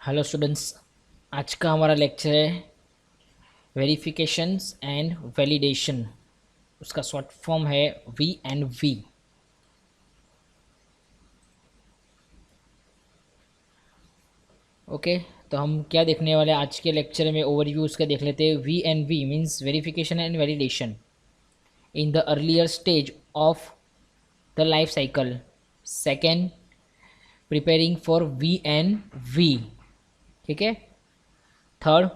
Hello students, आज का हमारा लेक्चर है वेरिफिकेशंस एंड वैलिडेशन। उसका शॉर्ट फॉर्म है वी। ओके, तो हम क्या देखने वाले हैं आज के लेक्चर में, ओवरव्यू उसका देख लेते हैं। V means verification and validation in the earlier stage of the life cycle. Second, preparing for V. ठीक है। Third,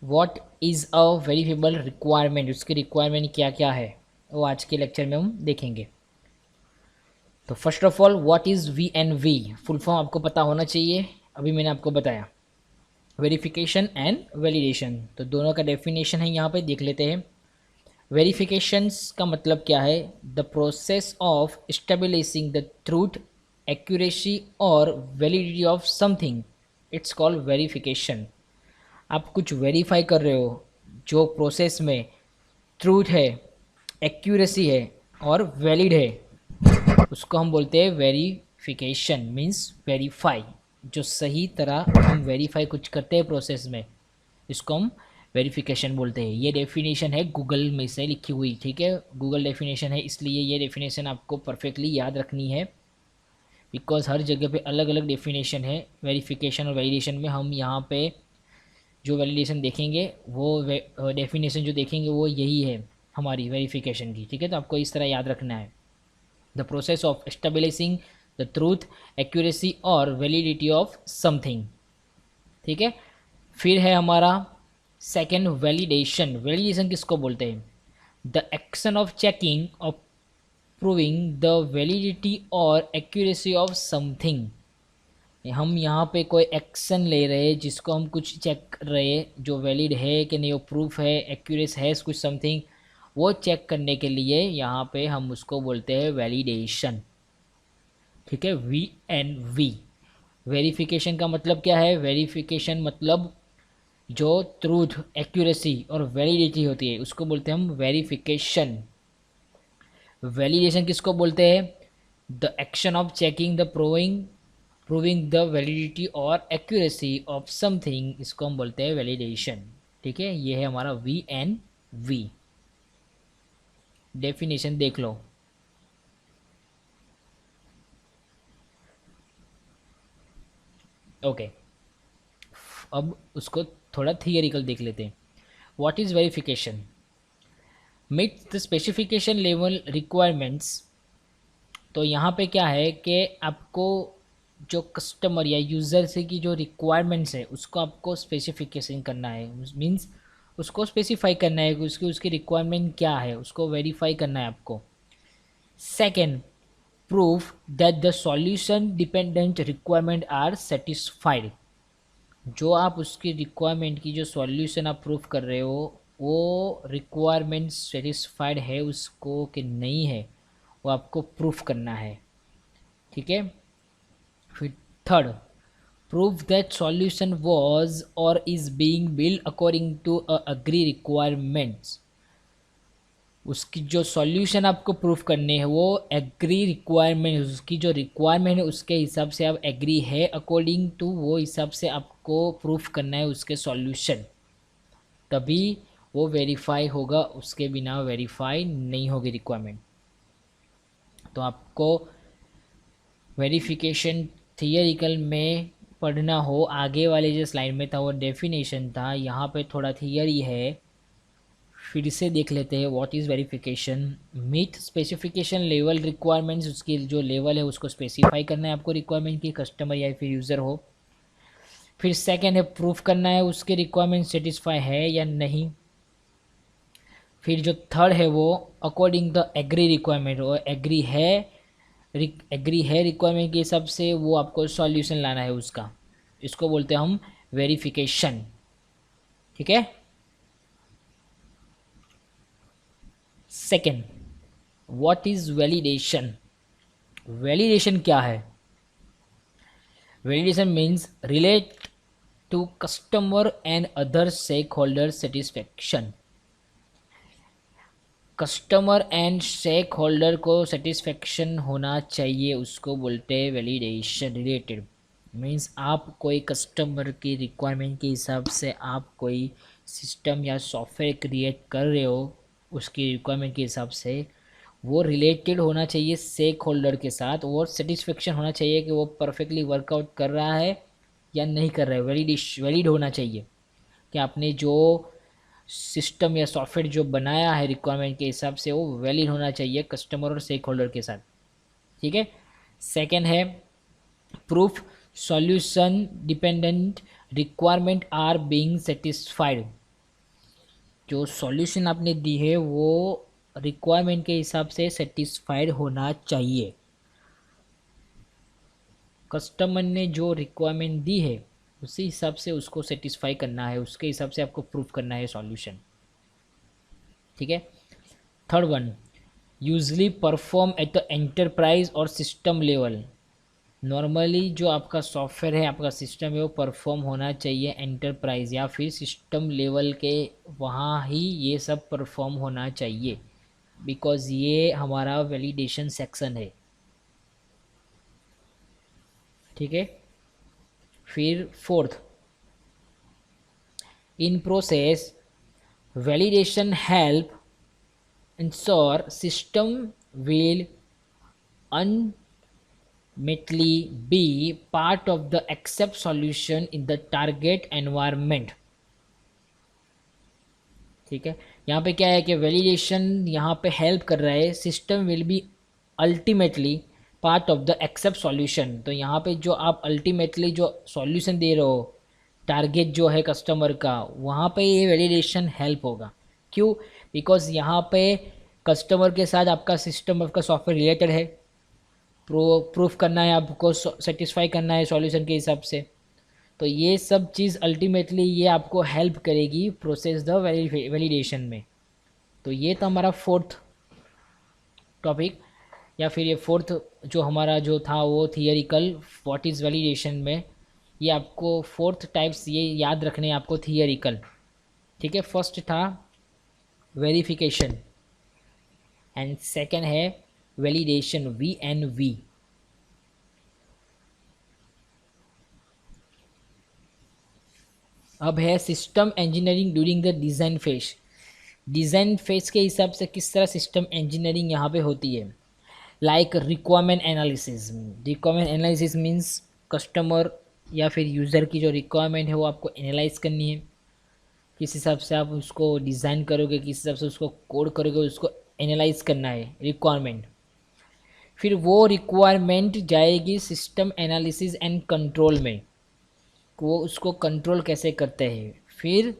what is a verifiable requirement, उसकी रिक्वायरमेंट क्या क्या है वो आज के लेक्चर में हम देखेंगे। तो first of all, what is we full form आपको पता होना चाहिए, अभी मैंने आपको बताया। वेरिफिकेशन एंड वैलिडेशन, तो दोनों का डेफिनेशन है, यहाँ पे देख लेते हैं। वेरिफिकेशंस का मतलब क्या है? The process of establishing the truth, accuracy और validity of something, it's called verification. आप कुछ वेरीफाई कर रहे हो, जो प्रोसेस में ट्रूथ है, एक्यूरेसी है और वैलिड है, उसको हम बोलते हैं वेरिफिकेशन। मीन्स वेरीफाई, जो सही तरह हम वेरीफाई कुछ करते हैं प्रोसेस में, इसको हम वेरिफिकेशन बोलते हैं। ये डेफिनेशन है गूगल में से लिखी हुई, ठीक है, गूगल डेफिनेशन है, इसलिए ये डेफिनेशन आपको परफेक्टली याद रखनी है, बिकॉज हर जगह पे अलग अलग डेफिनेशन है वेरिफिकेशन और वैलिडेशन में। हम यहाँ पे जो वैलिडेशन देखेंगे, वो डेफिनेशन जो देखेंगे वो यही है हमारी वेरिफिकेशन की, ठीक है। तो आपको इस तरह याद रखना है, the process of establishing the truth, accuracy और वैलिडिटी ऑफ समथिंग, ठीक है। फिर है हमारा सेकेंड, वैलिडेशन। वैलिडेशन किसको बोलते हैं? The action of checking, of proving the validity और एक्यूरेसी ऑफ समथिंग। हम यहाँ पे कोई एक्शन ले रहे हैं, जिसको हम कुछ चेक कर रहे हैं, जो वैलिड है कि नहीं, वो प्रूफ है, एक्यूरेस है कुछ समथिंग, वो चेक करने के लिए यहाँ पे हम उसको बोलते हैं वैलिडेशन, ठीक है। वी। वेरिफिकेशन का मतलब क्या है? वेरिफिकेशन मतलब जो ट्रूथ, एक्यूरेसी और वैलिडिटी होती है, उसको बोलते हैं हम वेरिफिकेशन। वैलिडेशन किसको बोलते हैं? The action of checking the proving the validity और एक्यूरेसी ऑफ समथिंग, इसको हम बोलते हैं वैलिडेशन, ठीक है। ये है हमारा वी। डेफिनेशन देख लो। ओके, अब उसको थोड़ा थियरिकल देख लेते हैं। What is verification? Meet the specification level requirements. तो यहाँ पे क्या है कि आपको जो कस्टमर या यूज़र से की जो रिक्वायरमेंट्स है, उसको आपको स्पेसिफिकेशन करना है। मीन्स उसको स्पेसिफाई करना है कि उसकी रिक्वायरमेंट क्या है, उसको वेरीफाई करना है आपको। Second, proof that the solution dependent requirement are satisfied. जो आप उसकी रिक्वायरमेंट की जो सॉल्यूशन आप प्रूफ कर रहे हो, वो रिक्वायरमेंट सेटिस्फाइड है उसको कि नहीं है, वो आपको प्रूफ करना है, ठीक है। फिर third, proof that solution was और is being build according to agree requirements. उसकी जो सॉल्यूशन आपको प्रूफ करने हैं वो एग्री रिक्वायरमेंट, उसकी जो रिक्वायरमेंट है उसके हिसाब से आप एग्री है, अकॉर्डिंग टू वो हिसाब से आपको प्रूफ करना है उसके सॉल्यूशन, तभी वो वेरीफाई होगा, उसके बिना वेरीफाई नहीं होगी रिक्वायरमेंट। तो आपको वेरिफिकेशन थियरिकल में पढ़ना हो, आगे वाले जो स्लाइड में था वो डेफिनेशन था, यहाँ पे थोड़ा थियरी है, फिर से देख लेते हैं। What is verification? Meet specification level requirements, उसकी जो लेवल है उसको स्पेसिफाई करना है आपको, रिक्वायरमेंट की, कस्टमर या फिर यूज़र हो। फिर सेकेंड है प्रूफ करना है उसके रिक्वायरमेंट सेटिस्फाई है या नहीं। फिर जो थर्ड है वो अकॉर्डिंग द एग्री रिक्वायरमेंट, वो एग्री है रिक्वायरमेंट के हिसाब से, वो आपको सॉल्यूशन लाना है उसका, इसको बोलते हैं हम वेरिफिकेशन, ठीक है। Second, what is validation? Validation क्या है? Validation means relate to customer and other stakeholder satisfaction. Customer and stakeholder को सेटिस्फेक्शन होना चाहिए, उसको बोलते हैं वैलिडेशन रिलेटेड। मीन्स आप कोई कस्टमर की रिक्वायरमेंट के हिसाब से आप कोई सिस्टम या सॉफ्टवेयर क्रिएट कर रहे हो, उसकी रिक्वायरमेंट के हिसाब से वो रिलेटेड होना चाहिए स्टेक होल्डर के साथ, और सेटिस्फेक्शन होना चाहिए कि वो परफेक्टली वर्कआउट कर रहा है या नहीं कर रहा है, वैलिड होना चाहिए कि आपने जो सिस्टम या सॉफ्टवेयर जो बनाया है रिक्वायरमेंट के हिसाब से वो वैलिड होना चाहिए कस्टमर और स्टेक होल्डर के साथ। ठीक है। सेकेंड है proof solution dependent requirement are being satisfied. जो सॉल्यूशन आपने दी है वो रिक्वायरमेंट के हिसाब से सेटिस्फाइड होना चाहिए। कस्टमर ने जो रिक्वायरमेंट दी है उसी हिसाब से उसको सेटिस्फाई करना है, उसके हिसाब से आपको प्रूफ करना है सॉल्यूशन। ठीक है। Third one, usually perform at the enterprise और सिस्टम लेवल। नॉर्मली जो आपका सॉफ्टवेयर है, आपका सिस्टम है, वो परफॉर्म होना चाहिए एंटरप्राइज या फिर सिस्टम लेवल के, वहाँ ही ये सब परफॉर्म होना चाहिए, बिकॉज ये हमारा वैलिडेशन सेक्शन है। ठीक है। फिर fourth, in process validation help ensure system will ultimately be part of the accept solution in the target environment। ठीक है। यहाँ पे क्या है कि वैलिडेशन यहाँ पे हेल्प कर रहा है, system will be ultimately part of the accept solution. तो यहाँ पे जो आप अल्टीमेटली जो सॉल्यूशन दे रहे हो, टारगेट जो है कस्टमर का, वहाँ पे ये वैलिडेशन हेल्प होगा। क्यों? बिकॉज यहाँ पे कस्टमर के साथ आपका सिस्टम, आपका सॉफ्टवेयर रिलेटेड है, प्रूफ करना है आपको, सेटिस्फाई करना है सॉल्यूशन के हिसाब से। तो ये सब चीज़ अल्टीमेटली ये आपको हेल्प करेगी प्रोसेस द वैलिडेशन में। तो ये था हमारा फोर्थ टॉपिक, या फिर ये फोर्थ जो हमारा जो था वो थियरिकल व्हाट इज़ वैलिडेशन में। ये आपको फोर्थ टाइप्स ये याद रखने हैं आपको थियरिकल। ठीक है। फर्स्ट था वेरिफिकेशन एंड सेकेंड है वैलिडेशन, VNV। अब है system engineering during the design phase. Design phase के हिसाब से किस तरह सिस्टम इंजीनियरिंग यहाँ पे होती है। Like requirement analysis. Requirement analysis means customer या फिर यूज़र की जो रिक्वायरमेंट है वो आपको एनालाइज करनी है, किस हिसाब से आप उसको डिज़ाइन करोगे, किस हिसाब से उसको कोड करोगे, उसको एनालाइज करना है रिक्वायरमेंट। फिर वो रिक्वायरमेंट जाएगी सिस्टम एनालिसिस एंड कंट्रोल में, वो उसको कंट्रोल कैसे करते हैं। फिर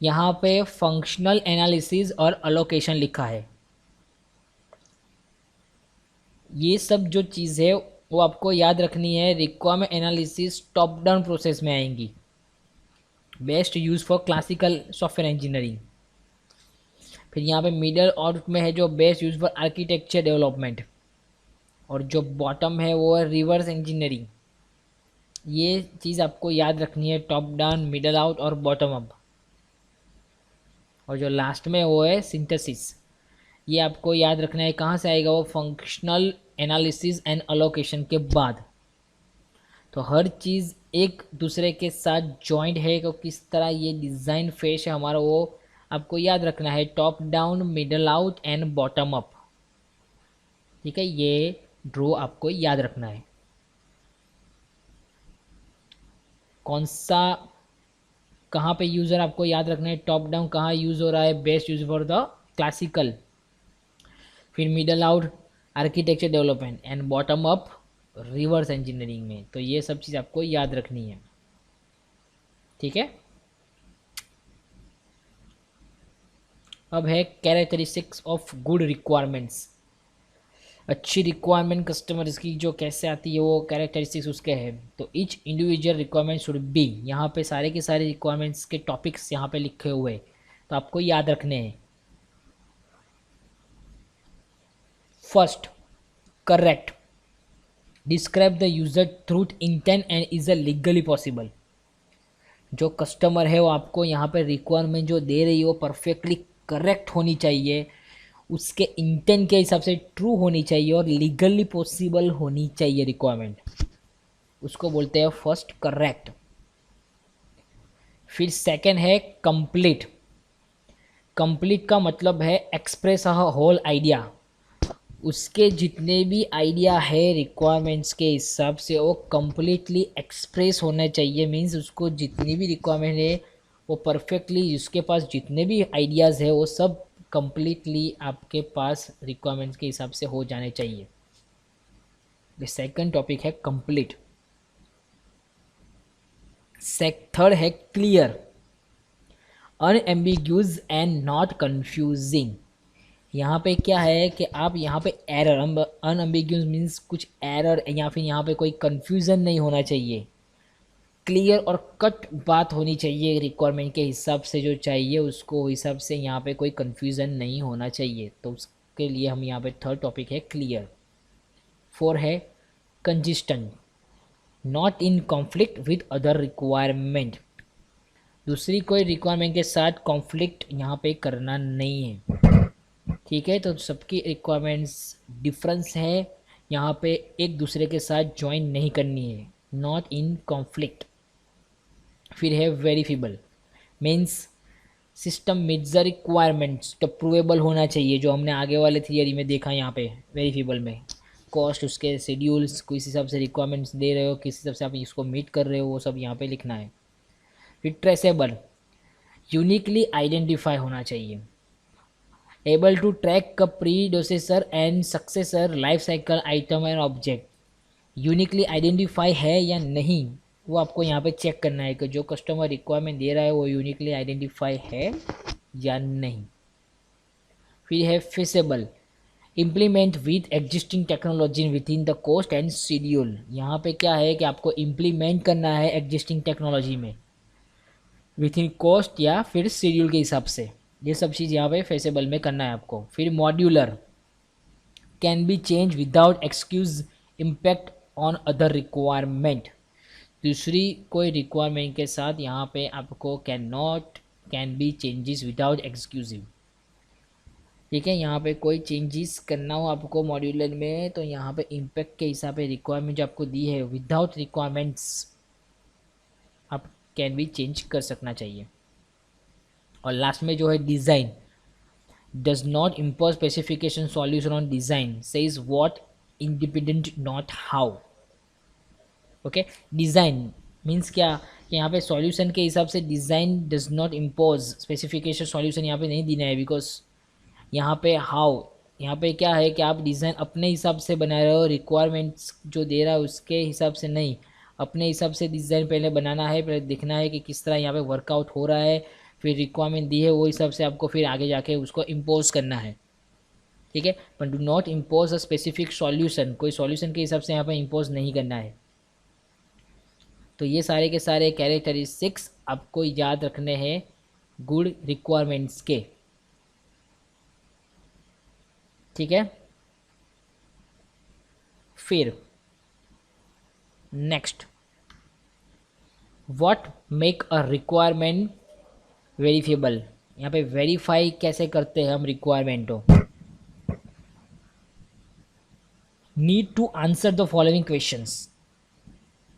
यहाँ पे फंक्शनल एनालिसिस और अलोकेशन लिखा है। ये सब जो चीज़ है वो आपको याद रखनी है। Requirement analysis top down process में आएंगी, best use for classical software engineering. फिर यहाँ पे मिडल और में है जो best use for architecture development, और जो बॉटम है वो है रिवर्स इंजीनियरिंग। ये चीज़ आपको याद रखनी है, टॉप डाउन, मिडल आउट और बॉटम अप। और जो लास्ट में वो है सिंथेसिस, ये आपको याद रखना है। कहाँ से आएगा वो? फंक्शनल एनालिसिस एंड अलोकेशन के बाद। तो हर चीज़ एक दूसरे के साथ जॉइंट है, कि किस तरह ये डिज़ाइन फेज है हमारा वो आपको याद रखना है। Top down, middle out and bottom up. ठीक है। ये ड्रो आपको याद रखना है। कौन सा कहाँ पे यूज़र आपको याद रखना है। टॉप डाउन कहाँ यूज़ हो रहा है, best use for the classical. फिर middle out architecture development and bottom up reverse engineering में। तो ये सब चीज़ आपको याद रखनी है। ठीक है। अब है कैरेक्टरिस्टिक्स ऑफ गुड रिक्वायरमेंट्स। अच्छी रिक्वायरमेंट कस्टमर्स की जो कैसे आती है वो कैरेक्टरिस्टिक्स उसके हैं। तो each individual requirement should be, यहाँ पे सारे के सारे रिक्वायरमेंट्स के टॉपिक्स यहाँ पे लिखे हुए हैं, तो आपको याद रखने हैं। First, correct, describe the user truth intent and is a legally possible. जो कस्टमर है वो आपको यहाँ पे रिक्वायरमेंट जो दे रही है वो परफेक्टली करेक्ट होनी चाहिए, उसके इंटेंट के हिसाब से ट्रू होनी चाहिए और लीगली पॉसिबल होनी चाहिए रिक्वायरमेंट। उसको बोलते हैं फर्स्ट करेक्ट। फिर सेकंड है कंप्लीट। कंप्लीट का मतलब है एक्सप्रेस अ होल आइडिया, उसके जितने भी आइडिया है रिक्वायरमेंट्स के हिसाब से वो कम्प्लीटली एक्सप्रेस होना चाहिए। मीन्स उसको जितनी भी रिक्वायरमेंट है वो परफेक्टली, उसके पास जितने भी आइडियाज़ है वो सब कम्प्लीटली आपके पास रिक्वायरमेंट्स के हिसाब से हो जाने चाहिए। सेकंड टॉपिक है कंप्लीट। थर्ड है क्लियर, अनएम्बिग्यूज एंड नॉट कंफ्यूजिंग। यहाँ पे क्या है कि आप यहाँ पे एरर, अनएम्बिग्यूज मीन्स कुछ एरर या फिर यहाँ पे कोई कंफ्यूजन नहीं होना चाहिए। क्लियर और कट बात होनी चाहिए, रिक्वायरमेंट के हिसाब से जो चाहिए उसको हिसाब से, यहाँ पे कोई कंफ्यूजन नहीं होना चाहिए। तो उसके लिए हम यहाँ पे थर्ड टॉपिक है क्लियर। फोर है consistent, not in conflict with other requirement. दूसरी कोई रिक्वायरमेंट के साथ कॉन्फ्लिक्ट यहाँ पे करना नहीं है। ठीक है, तो सबकी रिक्वायरमेंट्स डिफरेंस है, यहाँ पे एक दूसरे के साथ ज्वाइन नहीं करनी है, नॉट इन कॉन्फ्लिक्ट। फिर है verifiable, means system meets the requirements, तो प्रूवेबल होना चाहिए, जो हमने आगे वाले थियरी में देखा। यहाँ पे वेरीफिबल में कॉस्ट, उसके शेड्यूल्स, किस हिसाब से रिक्वायरमेंट्स दे रहे हो, किस हिसाब से आप इसको मीट कर रहे हो, वो सब यहाँ पे लिखना है। फिर ट्रेसेबल, यूनिकली आइडेंटिफाई होना चाहिए। Able to track the predecessor and successor life cycle item and object, uniquely identify है या नहीं वो आपको यहाँ पे चेक करना है कि जो कस्टमर रिक्वायरमेंट दे रहा है वो यूनिकली आइडेंटिफाई है या नहीं। फिर है feasible, implement with existing technology within the cost and schedule. यहाँ पे क्या है कि आपको इम्प्लीमेंट करना है एग्जिस्टिंग टेक्नोलॉजी में विथ इन कॉस्ट या फिर शेड्यूल के हिसाब से, ये सब चीज़ यहाँ पे फेसेबल में करना है आपको। फिर modular, can be change without excuse impact on other requirement. दूसरी कोई रिक्वायरमेंट के साथ यहाँ पे आपको कैन बी चेंजेस विदाउट एक्सक्यूजिव। ठीक है, यहाँ पे कोई चेंजेस करना हो आपको मॉड्यूलर में तो यहाँ पे इम्पैक्ट के हिसाब से रिक्वायरमेंट जो आपको दी है विदाउट रिक्वायरमेंट्स आप कैन बी चेंज कर सकना चाहिए। और लास्ट में जो है design, does not impose specification solution on design, says what independent not how. Okay, design means क्या कि यहाँ पे सॉल्यूशन के हिसाब से design does not impose specification solution यहाँ पे नहीं देना है, बिकॉज यहाँ पे हाउ, यहाँ पे क्या है कि आप डिज़ाइन अपने हिसाब से बना रहे हो, रिक्वायरमेंट्स जो दे रहा है उसके हिसाब से नहीं, अपने हिसाब से डिज़ाइन पहले बनाना है, पहले देखना है कि किस तरह यहाँ पे वर्कआउट हो रहा है, फिर रिक्वायरमेंट दी है वो हिसाब से आपको फिर आगे जाके उसको इम्पोज करना है। ठीक है, but do not impose a specific solution, कोई सॉल्यूशन के हिसाब से यहाँ पर इम्पोज नहीं करना है। तो ये सारे के सारे कैरेक्टरिस्टिक्स आपको याद रखने हैं गुड रिक्वायरमेंट्स के। ठीक है, फिर next, what make a requirement verifiable. यहाँ पे वेरीफाई कैसे करते हैं हम रिक्वायरमेंट को। Need to answer the following questions.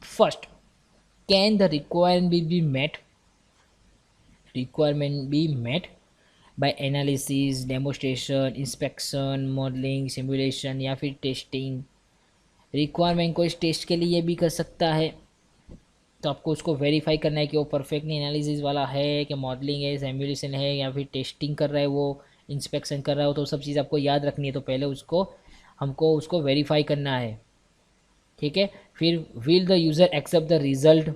First, can the requirement be met, requirement be met by analysis, demonstration, inspection, modelling, simulation या फिर टेस्टिंग। रिक्वायरमेंट को इस टेस्ट के लिए भी कर सकता है, तो आपको उसको वेरीफाई करना है कि वो परफेक्टली एनालिसिस वाला है, कि मॉडलिंग है, सिमुलेशन है या फिर टेस्टिंग कर रहा है, वो इंस्पेक्शन कर रहा हो, तो सब चीज़ आपको याद रखनी है। तो पहले हमको उसको वेरीफाई करना है। ठीक है, फिर will the user accept the result,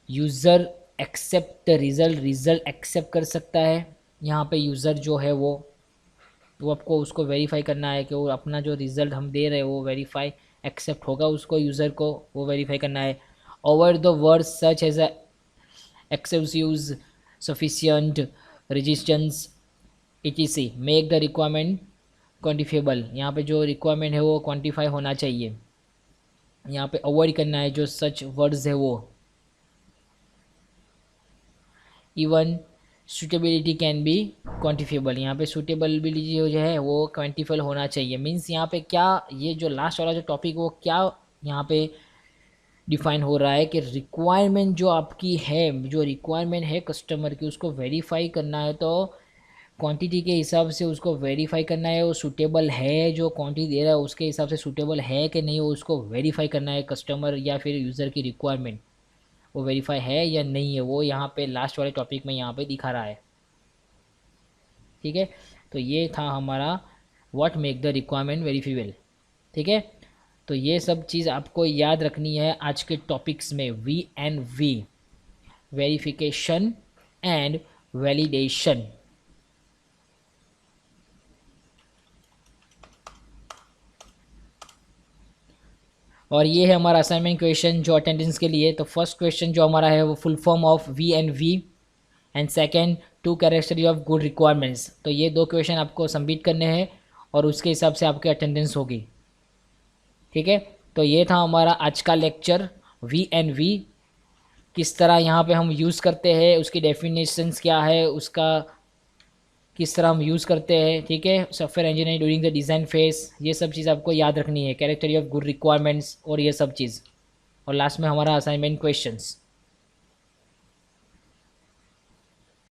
user accept the result, result accept कर सकता है। यहाँ पे यूज़र जो है वो आपको उसको वेरीफाई करना है कि वो अपना जो रिज़ल्ट हम दे रहे हैं वो वेरीफाई एक्सेप्ट होगा, उसको यूज़र को वो वेरीफाई करना है। Over the word such as excessive, sufficient, resistance etc make the requirement quantifiable. यहाँ पे जो रिक्वायरमेंट है वो क्वान्टिफाई होना चाहिए, यहाँ पे अवॉइड करना है जो सच वर्ड्स है वो। इवन सूटेबिलिटी कैन बी क्वान्टिफिएबल, यहाँ पे सूटेबिलिटी जो है वो क्वान्टिफाई होना चाहिए। मीन्स यहाँ पे क्या, ये जो लास्ट वाला जो टॉपिक वो क्या यहाँ पे डिफाइन हो रहा है कि रिक्वायरमेंट जो आपकी है, जो रिक्वायरमेंट है कस्टमर की, उसको वेरीफाई करना है तो क्वांटिटी के हिसाब से उसको वेरीफाई करना है, वो सूटेबल है, जो क्वांटिटी दे रहा है उसके हिसाब से सूटेबल है कि नहीं, वो उसको वेरीफाई करना है कस्टमर या फिर यूज़र की रिक्वायरमेंट वो वेरीफाई है या नहीं है, वो यहाँ पे लास्ट वाले टॉपिक में यहाँ पे दिखा रहा है। ठीक है, तो ये था हमारा what make the requirement verifiable. ठीक है, तो ये सब चीज़ आपको याद रखनी है आज के टॉपिक्स में, V&V, वेरिफिकेशन एंड वैलिडेशन। और ये है हमारा असाइनमेंट क्वेश्चन जो अटेंडेंस के लिए। तो फर्स्ट क्वेश्चन जो हमारा है वो full form of V&V and second two characteristic of good requirements. तो ये दो क्वेश्चन आपको सबमिट करने हैं और उसके हिसाब से आपकी अटेंडेंस होगी। ठीक है, तो ये था हमारा आज का लेक्चर, V&V किस तरह यहाँ पे हम यूज़ करते हैं, उसकी डेफिनेशंस क्या है, उसका किस तरह हम यूज़ करते हैं। ठीक है, software engineering during the design face, ये सब चीज़ आपको याद रखनी है, कैरेक्टरी ऑफ गुड रिक्वायरमेंट्स और ये सब चीज़। और लास्ट में हमारा असाइनमेंट क्वेश्चंस।